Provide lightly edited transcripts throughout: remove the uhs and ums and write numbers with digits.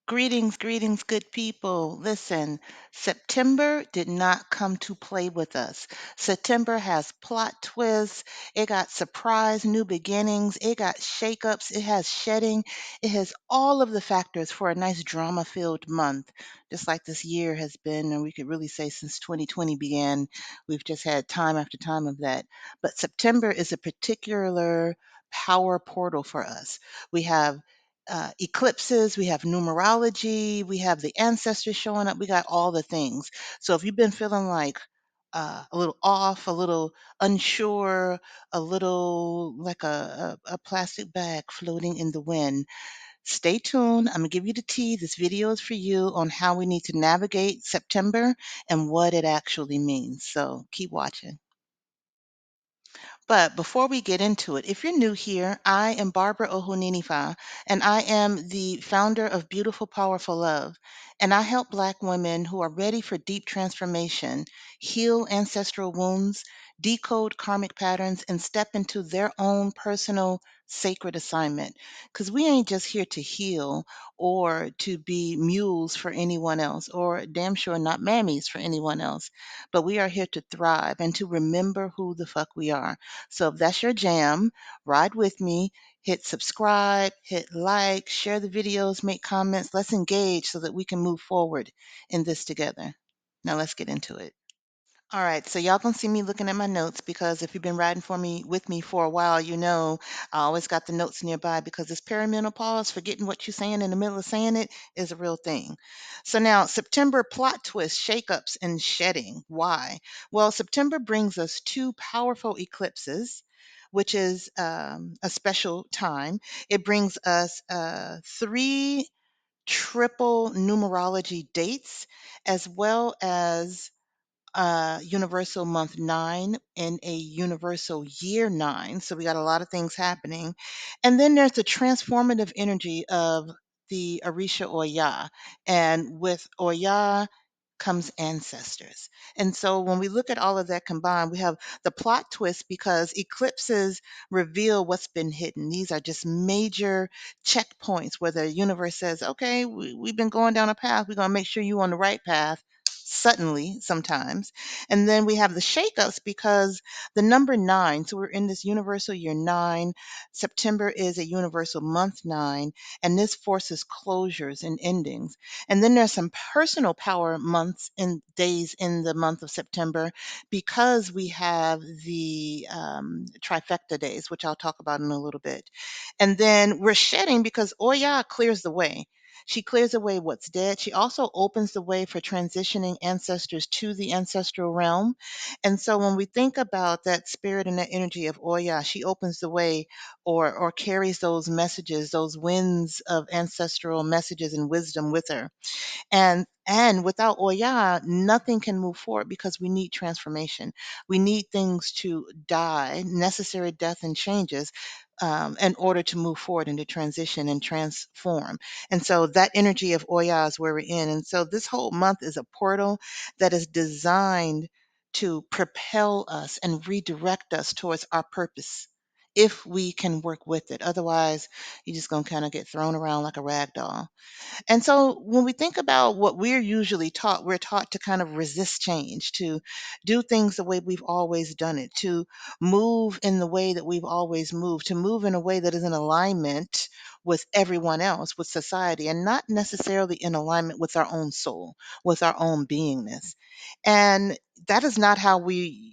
Greetings, good people. Listen, September did not come to play with us. September has plot twists, it got surprise new beginnings, it got shakeups, it has shedding, it has all of the factors for a nice drama filled month, just like this year has been. And we could really say since 2020 began, we've just had time after time of that. But September is a particular power portal for us. We have eclipses, we have numerology, we have the ancestors showing up, we got all the things. So if you've been feeling like a little off, a little unsure, a little like a plastic bag floating in the wind, stay tuned. I'm going to give you the tea. This video is for you on how we need to navigate September and what it actually means. So keep watching. But before we get into it, if you're new here, I am Barbara Ohuninifa, and I am the founder of Beautiful Powerful Love. And I help Black women who are ready for deep transformation heal ancestral wounds, decode karmic patterns, and step into their own personal sacred assignment. Because we ain't just here to heal or to be mules for anyone else, or damn sure not mammies for anyone else, but we are here to thrive and to remember who the fuck we are. So if that's your jam, ride with me, hit subscribe, hit like, share the videos, make comments. Let's engage so that we can move forward in this together. Now let's get into it. All right, so y'all gonna see me looking at my notes because if you've been riding for me with me for a while, you know I always got the notes nearby because this perimenopause, forgetting what you're saying in the middle of saying it, is a real thing. So now September plot twists, shakeups, and shedding. Why? Well, September brings us two powerful eclipses, which is a special time. It brings us three triple numerology dates as well as universal month 9 and a universal year 9. So we got a lot of things happening. And then there's the transformative energy of the Orisha Oya. And with Oya comes ancestors. And so when we look at all of that combined, we have the plot twist because eclipses reveal what's been hidden. These are just major checkpoints where the universe says, okay, we've been going down a path. We're going to make sure you're on the right path suddenly sometimes. And then we have the shakeups because the number 9, so we're in this universal year 9. September is a universal month 9, and this forces closures and endings. And then there's some personal power months and days in the month of September because we have the trifecta days, which I'll talk about in a little bit. And then we're shedding because Oya clears the way. She clears away what's dead. She also opens the way for transitioning ancestors to the ancestral realm. And so when we think about that spirit and that energy of Oya, she opens the way or carries those messages, those winds of ancestral messages and wisdom with her. And without Oya, nothing can move forward because we need transformation. We need things to die, necessary death and changes, in order to move forward into transition and transform. And so that energy of Oya is where we're in. And so this whole month is a portal that is designed to propel us and redirect us towards our purpose if we can work with it. Otherwise, you're just going to kind of get thrown around like a rag doll. And so when we think about what we're usually taught, we're taught to kind of resist change, to do things the way we've always done it, to move in the way that we've always moved, to move in a way that is in alignment with everyone else, with society, and not necessarily in alignment with our own soul, with our own beingness. And that is not how we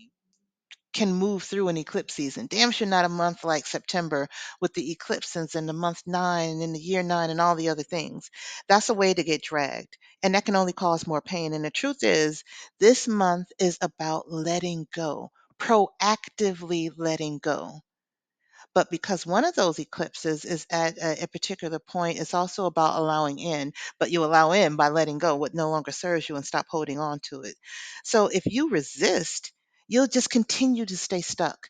can move through an eclipse season. Damn sure not a month like September with the eclipses and the month 9 and then the year 9 and all the other things. That's a way to get dragged. And that can only cause more pain. And the truth is, this month is about letting go, proactively letting go. But because one of those eclipses is at a particular point, it's also about allowing in, but you allow in by letting go what no longer serves you and stop holding on to it. So if you resist, you'll just continue to stay stuck.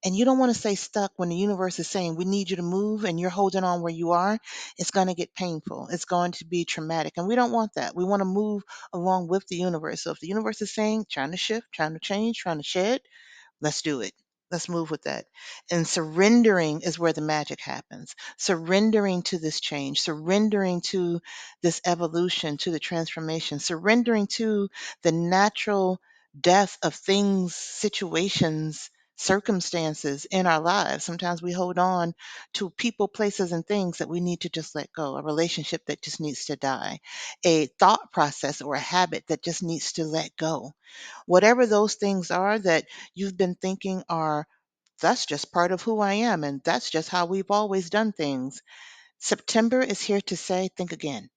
And you don't want to stay stuck when the universe is saying, we need you to move and you're holding on where you are. It's going to get painful. It's going to be traumatic. And we don't want that. We want to move along with the universe. So if the universe is saying, trying to shift, trying to change, trying to shed, let's do it. Let's move with that. And surrendering is where the magic happens. Surrendering to this change, surrendering to this evolution, to the transformation, surrendering to the natural death of things, situations, circumstances in our lives. Sometimes we hold on to people, places, and things that we need to just let go, a relationship that just needs to die, a thought process or a habit that just needs to let go. Whatever those things are that you've been thinking are, that's just part of who I am, and that's just how we've always done things. September is here to say, think again.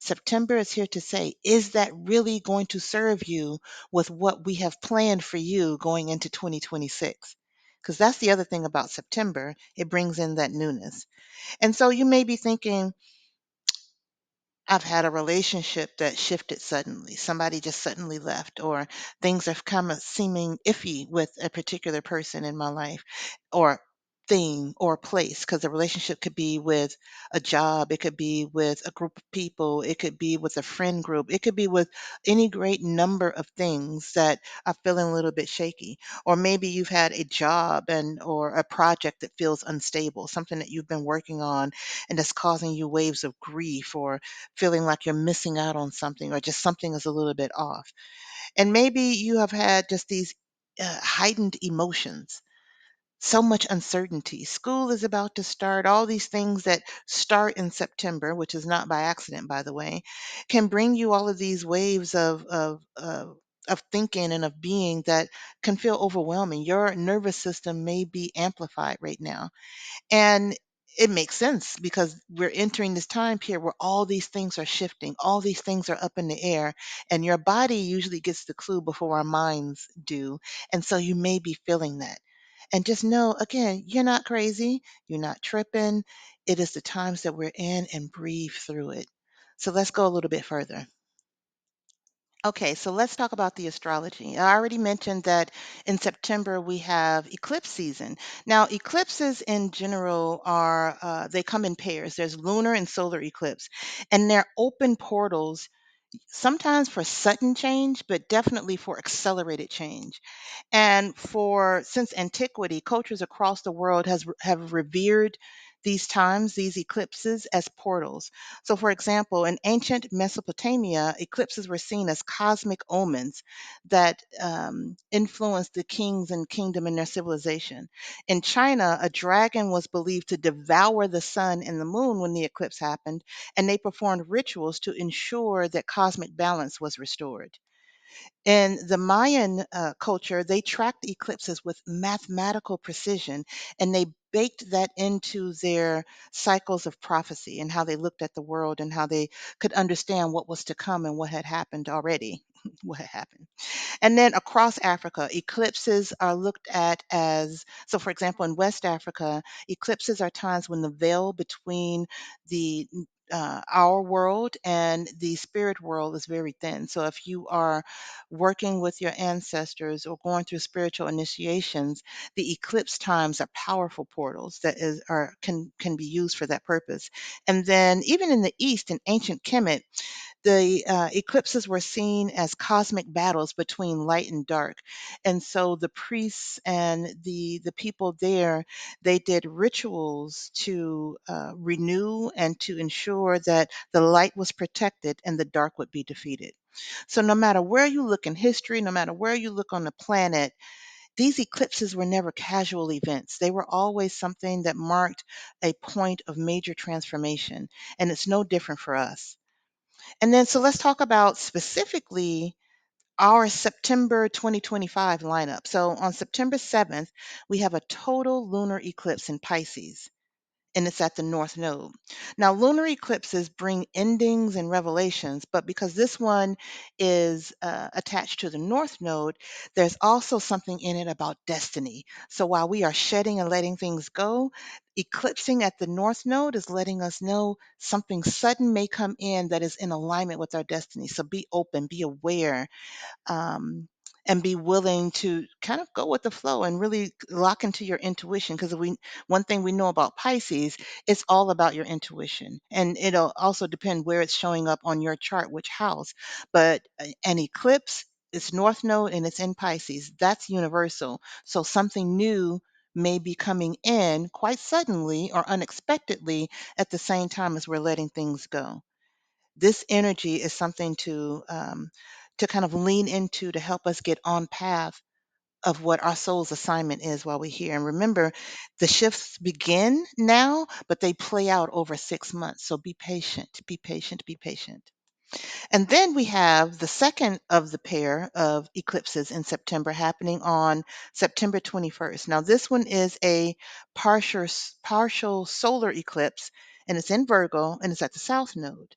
September is here to say, is that really going to serve you with what we have planned for you going into 2026? Because that's the other thing about September, it brings in that newness. And so you may be thinking, I've had a relationship that shifted suddenly. Somebody just suddenly left, or things have come seeming iffy with a particular person in my life, or thing or place, because the relationship could be with a job, it could be with a group of people, it could be with a friend group, it could be with any great number of things that are feeling a little bit shaky. Or maybe you've had a job and or a project that feels unstable, something that you've been working on and that's causing you waves of grief, or feeling like you're missing out on something, or just something is a little bit off. And maybe you have had just these heightened emotions, so much uncertainty. School is about to start. All these things that start in September, which is not by accident, by the way, can bring you all of these waves of thinking and of being that can feel overwhelming. Your nervous system may be amplified right now, and it makes sense because we're entering this time period where all these things are shifting, all these things are up in the air, and your body usually gets the clue before our minds do. And so you may be feeling that. And just know, again, you're not crazy, you're not tripping. It is the times that we're in, and breathe through it. So let's go a little bit further. Okay, so let's talk about the astrology. I already mentioned that in September we have eclipse season. Now, eclipses in general are, they come in pairs. There's lunar and solar eclipse, and they're open portals, sometimes for sudden change, but definitely for accelerated change. And for since antiquity, cultures across the world have revered these times, these eclipses, as portals. So, for example, in ancient Mesopotamia, eclipses were seen as cosmic omens that influenced the kings and kingdom in their civilization. In China, a dragon was believed to devour the sun and the moon when the eclipse happened, and they performed rituals to ensure that cosmic balance was restored. In the Mayan culture, they tracked eclipses with mathematical precision, and they baked that into their cycles of prophecy and how they looked at the world and how they could understand what was to come and what had happened already. What had happened. And then across Africa, eclipses are looked at as, so for example, in West Africa, eclipses are times when the veil between the our world and the spirit world is very thin. So if you are working with your ancestors or going through spiritual initiations, the eclipse times are powerful portals that is are can be used for that purpose. And then even in the East, in ancient Kemet, the eclipses were seen as cosmic battles between light and dark, and so the priests and the people there, they did rituals to renew and to ensure that the light was protected and the dark would be defeated. So no matter where you look in history, no matter where you look on the planet, these eclipses were never casual events. They were always something that marked a point of major transformation, and it's no different for us. And then, so let's talk about specifically our September 2025 lineup. So on September 7th, we have a total lunar eclipse in Pisces, and it's at the North Node. Now, lunar eclipses bring endings and revelations, but because this one is attached to the North Node, there's also something in it about destiny. So while we are shedding and letting things go, eclipsing at the North Node is letting us know something sudden may come in that is in alignment with our destiny. So be open, be aware, um, and be willing to kind of go with the flow and really lock into your intuition, because we one thing we know about Pisces, it's all about your intuition, and it'll also depend where it's showing up on your chart, which house. But an eclipse it's North Node and it's in Pisces. That's universal. So something new may be coming in quite suddenly or unexpectedly at the same time as we're letting things go. This energy is something to kind of lean into to help us get on path of what our soul's assignment is while we're here. And remember, the shifts begin now, but they play out over 6 months. So be patient, be patient, be patient. And then we have the second of the pair of eclipses in September happening on September 21st. Now, this one is a partial solar eclipse, and it's in Virgo, and it's at the south node.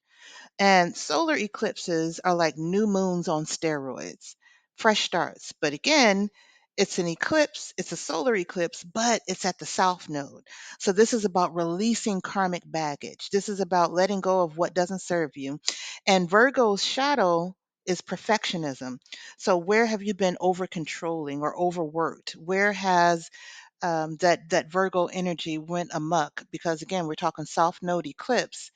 And solar eclipses are like new moons on steroids, fresh starts. But again, it's an eclipse, it's a solar eclipse, but it's at the south node. So this is about releasing karmic baggage. This is about letting go of what doesn't serve you. And Virgo's shadow is perfectionism. So where have you been over controlling or overworked? Where has that Virgo energy went amok? Because again, we're talking south node eclipse.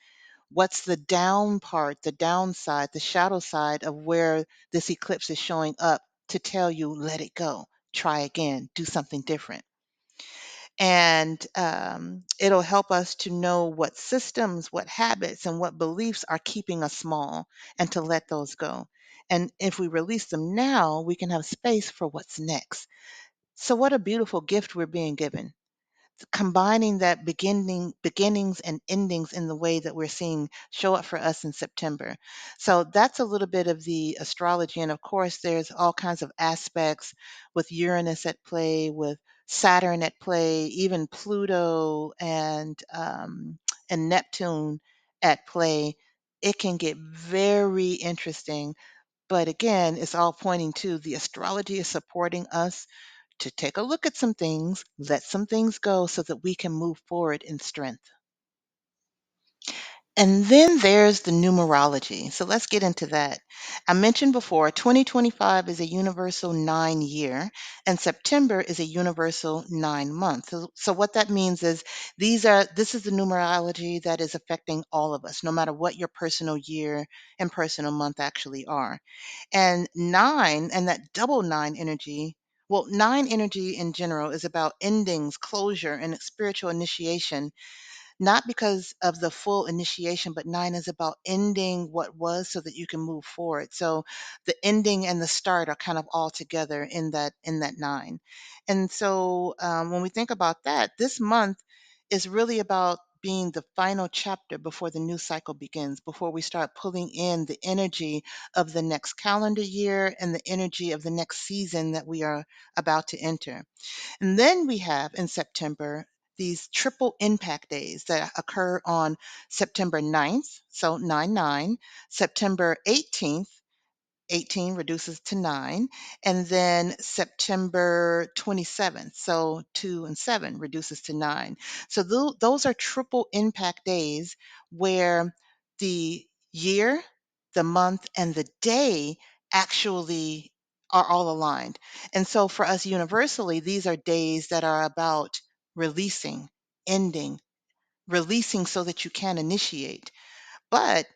What's the down part, the downside, the shadow side of where this eclipse is showing up to tell you, let it go, try again, do something different. And it'll help us to know what systems, what habits, and what beliefs are keeping us small and to let those go. And if we release them now, we can have space for what's next. So, what a beautiful gift we're being given, combining that beginnings and endings in the way that we're seeing show up for us in September. So that's a little bit of the astrology. And of course, there's all kinds of aspects with Uranus at play, with Saturn at play, even Pluto and Neptune at play. It can get very interesting. But again, it's all pointing to the astrology is supporting us to take a look at some things, let some things go so that we can move forward in strength. And then there's the numerology. So let's get into that. I mentioned before, 2025 is a universal 9 year, and September is a universal 9 month. So what that means is this is the numerology that is affecting all of us, no matter what your personal year and personal month actually are. And nine, and that double nine energy, well, nine energy in general is about endings, closure, and spiritual initiation, not because of the full initiation, but nine is about ending what was so that you can move forward. So the ending and the start are kind of all together in that nine. And so when we think about that, this month is really about being the final chapter before the new cycle begins, before we start pulling in the energy of the next calendar year and the energy of the next season that we are about to enter. And then we have in September these triple impact days that occur on September 9th, so 9/9, September 18th, 18 reduces to 9, and then September 27th, so 2 and 7 reduces to 9. So those are triple impact days where the year, the month, and the day actually are all aligned. And so for us universally, these are days that are about releasing, ending, releasing so that you can initiate. But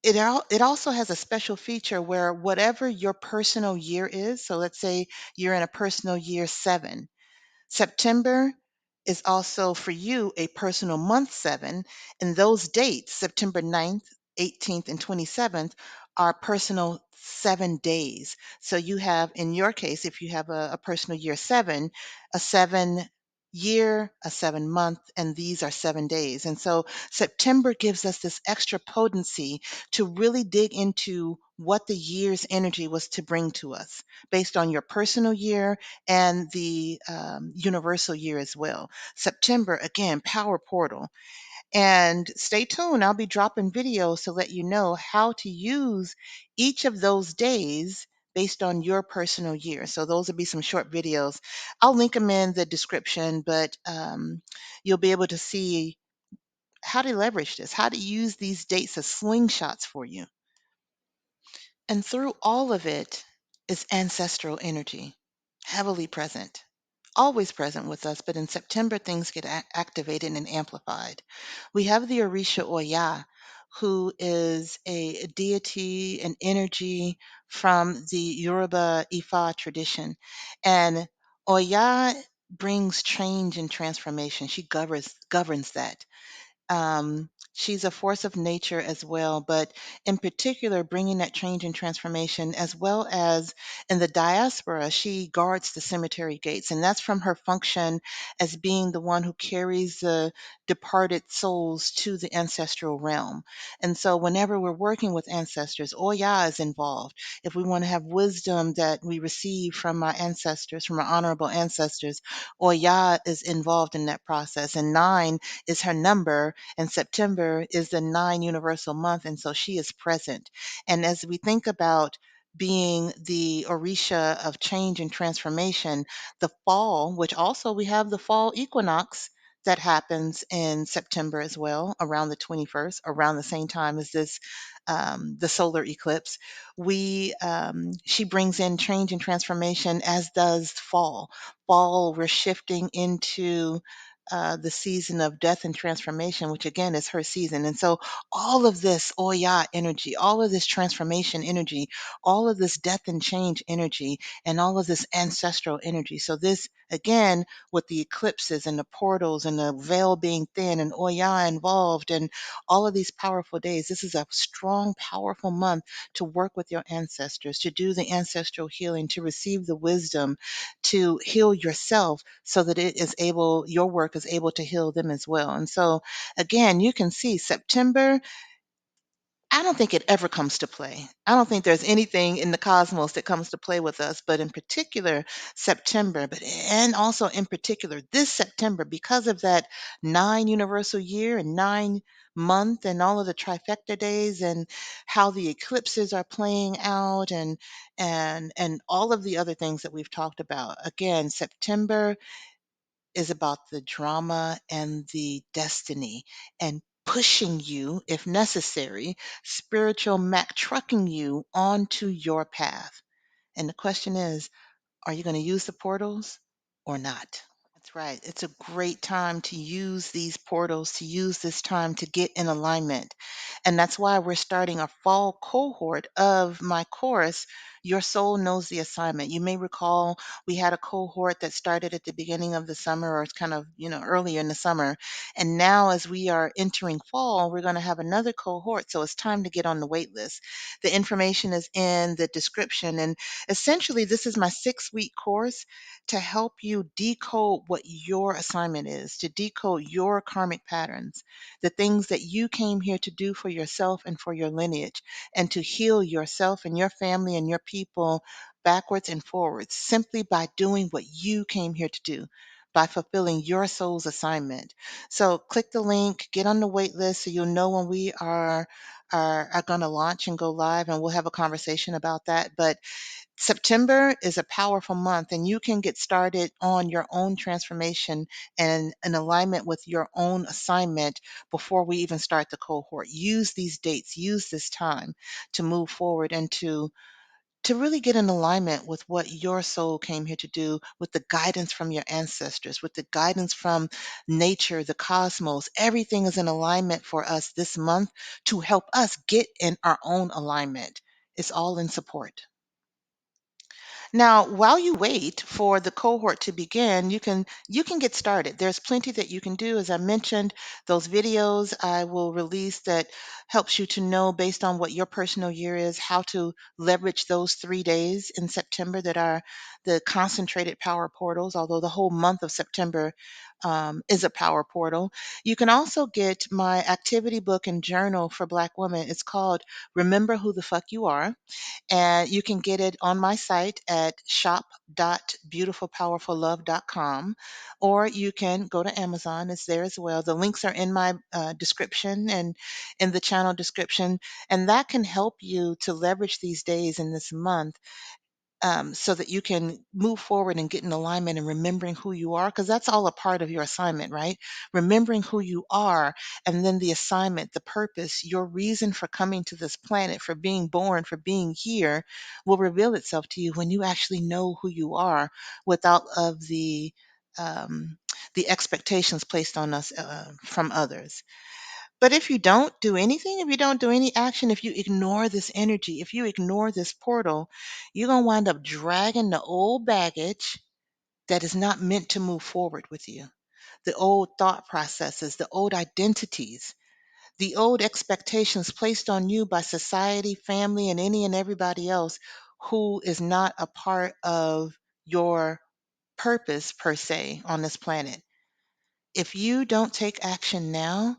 it also has a special feature where whatever your personal year is, so let's say you're in a personal year 7, September is also for you a personal month 7, and those dates, September 9th, 18th, and 27th, are personal 7 days. So you have, in your case, if you have a personal year 7, a 7 year, a 7 month, and these are 7 days. And so September gives us this extra potency to really dig into what the year's energy was to bring to us based on your personal year and the universal year as well. September, again, power portal. And stay tuned. I'll be dropping videos to let you know how to use each of those days based on your personal year. So those will be some short videos. I'll link them in the description, but you'll be able to see how to leverage this, how to use these dates as slingshots for you. And through all of it is ancestral energy, heavily present, always present with us, but in September, things get activated and amplified. We have the Orisha Oya, who is a deity, an energy from the Yoruba Ifa tradition. And Oya brings change and transformation. She governs that. She's a force of nature as well, but in particular, bringing that change and transformation, as well as in the diaspora, she guards the cemetery gates. And that's from her function as being the one who carries the departed souls to the ancestral realm. And so, whenever we're working with ancestors, Oya is involved. If we want to have wisdom that we receive from our ancestors, from our honorable ancestors, Oya is involved in that process. And nine is her number, and September is the nine universal month, and so she is present. And as we think about being the Orisha of change and transformation, the fall, which also we have the fall equinox that happens in September as well, around the 21st, around the same time as this, the solar eclipse. She brings in change and transformation, as does fall. Fall, we're shifting into the season of death and transformation, which again is her season. And so all of this Oya energy, all of this transformation energy, all of this death and change energy, and all of this ancestral energy. So this again, with the eclipses and the portals and the veil being thin and Oya involved and all of these powerful days, this is a strong, powerful month to work with your ancestors, to do the ancestral healing, to receive the wisdom, to heal yourself so that your work is able to heal them as well. And so, again, you can see September, I don't think it ever comes to play. I don't think there's anything in the cosmos that comes to play with us, but in particular, September, and also in particular, this September, because of that nine universal year and 9 month and all of the trifecta days and how the eclipses are playing out and all of the other things that we've talked about. Again, September is about the drama and the destiny and pushing you, if necessary, spiritual Mac trucking you onto your path. And the question is, are you going to use the portals or not? That's right. It's a great time to use these portals, to use this time to get in alignment. And that's why we're starting a fall cohort of my course, Your Soul Knows the Assignment. You may recall we had a cohort that started at the beginning of the summer, or it's kind of, earlier in the summer. And now, as we are entering fall, we're going to have another cohort. So it's time to get on the wait list. The information is in the description. And essentially, this is my 6 week course to help you decode what your assignment is, to decode your karmic patterns, the things that you came here to do for yourself and for your lineage, and to heal yourself and your family and your people backwards and forwards simply by doing what you came here to do. By fulfilling your soul's assignment. So click the link, get on the wait list so you'll know when we are going to launch and go live, and we'll have a conversation about that. But September is a powerful month, and you can get started on your own transformation and in alignment with your own assignment before we even start the cohort. Use these dates, use this time to move forward and to really get in alignment with what your soul came here to do, with the guidance from your ancestors, with the guidance from nature, the cosmos. Everything is in alignment for us this month to help us get in our own alignment. It's all in support. Now, while you wait for the cohort to begin, you can get started. There's plenty that you can do. As I mentioned, those videos I will release that helps you to know based on what your personal year is, how to leverage those 3 days in September that are the concentrated power portals, although the whole month of September is a power portal. You can also get my activity book and journal for Black women. It's called Remember Who the Fuck You Are, and you can get it on my site at shop.beautifulpowerfullove.com, or you can go to Amazon. It's there as well. The links are in my description and in the channel description, and that can help you to leverage these days in this month, so that you can move forward and get in alignment and remembering who you are, because that's all a part of your assignment, right? Remembering who you are, and then the assignment, the purpose, your reason for coming to this planet, for being born, for being here, will reveal itself to you when you actually know who you are without of um, the expectations placed on us from others. But if you don't do anything, if you don't do any action, if you ignore this energy, if you ignore this portal, you're going to wind up dragging the old baggage that is not meant to move forward with you, the old thought processes, the old identities, the old expectations placed on you by society, family, and any and everybody else who is not a part of your purpose per se on this planet. If you don't take action now,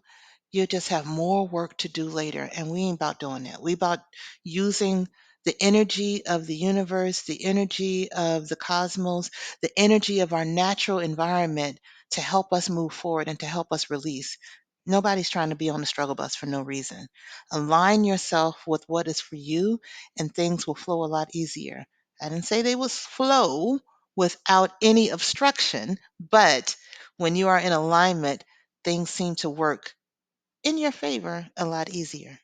you'll just have more work to do later. And we ain't about doing that. We about using the energy of the universe, the energy of the cosmos, the energy of our natural environment to help us move forward and to help us release. Nobody's trying to be on the struggle bus for no reason. Align yourself with what is for you, and things will flow a lot easier. I didn't say they will flow without any obstruction, but when you are in alignment, things seem to work in your favor a lot easier.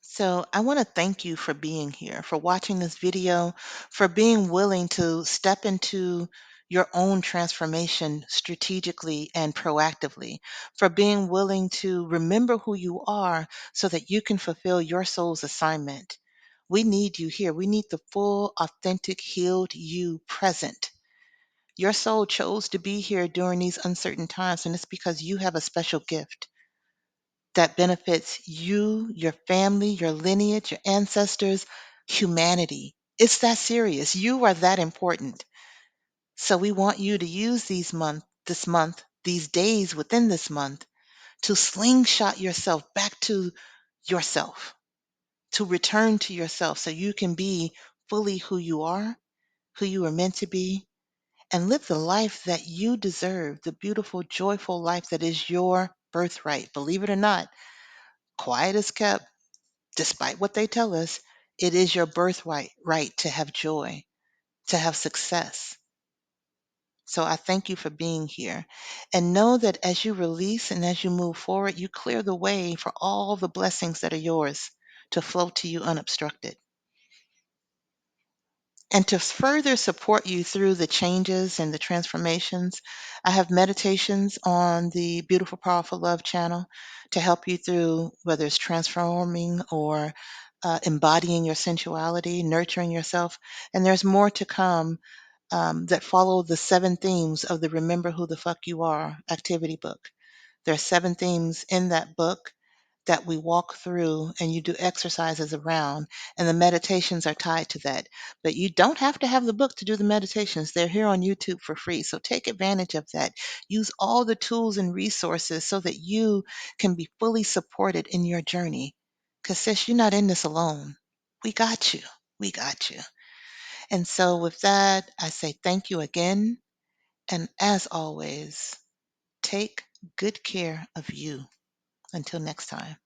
So I want to thank you for being here, for watching this video, for being willing to step into your own transformation strategically and proactively, for being willing to remember who you are so that you can fulfill your soul's assignment. We need you here. We need the full, authentic, healed you present. Your soul chose to be here during these uncertain times, and it's because you have a special gift that benefits you, your family, your lineage, your ancestors, humanity. It's that serious. You are that important. So we want you to use this month, these days within this month to slingshot yourself back to yourself, to return to yourself so you can be fully who you are, who you are meant to be, and live the life that you deserve, the beautiful, joyful life that is your birthright. Believe it or not, quiet is kept. Despite what they tell us, it is your birthright right to have joy, to have success. So I thank you for being here. And know that as you release and as you move forward, you clear the way for all the blessings that are yours to flow to you unobstructed. And to further support you through the changes and the transformations, I have meditations on the Beautiful Powerful Love channel to help you through whether it's transforming or embodying your sensuality, nurturing yourself. And there's more to come that follow the 7 themes of the Remember Who the Fuck You Are activity book. There are 7 themes in that book that we walk through, and you do exercises around, and the meditations are tied to that. But you don't have to have the book to do the meditations. They're here on YouTube for free. So take advantage of that. Use all the tools and resources so that you can be fully supported in your journey. Because, sis, you're not in this alone. We got you. We got you. And so, with that, I say thank you again. And as always, take good care of you. Until next time.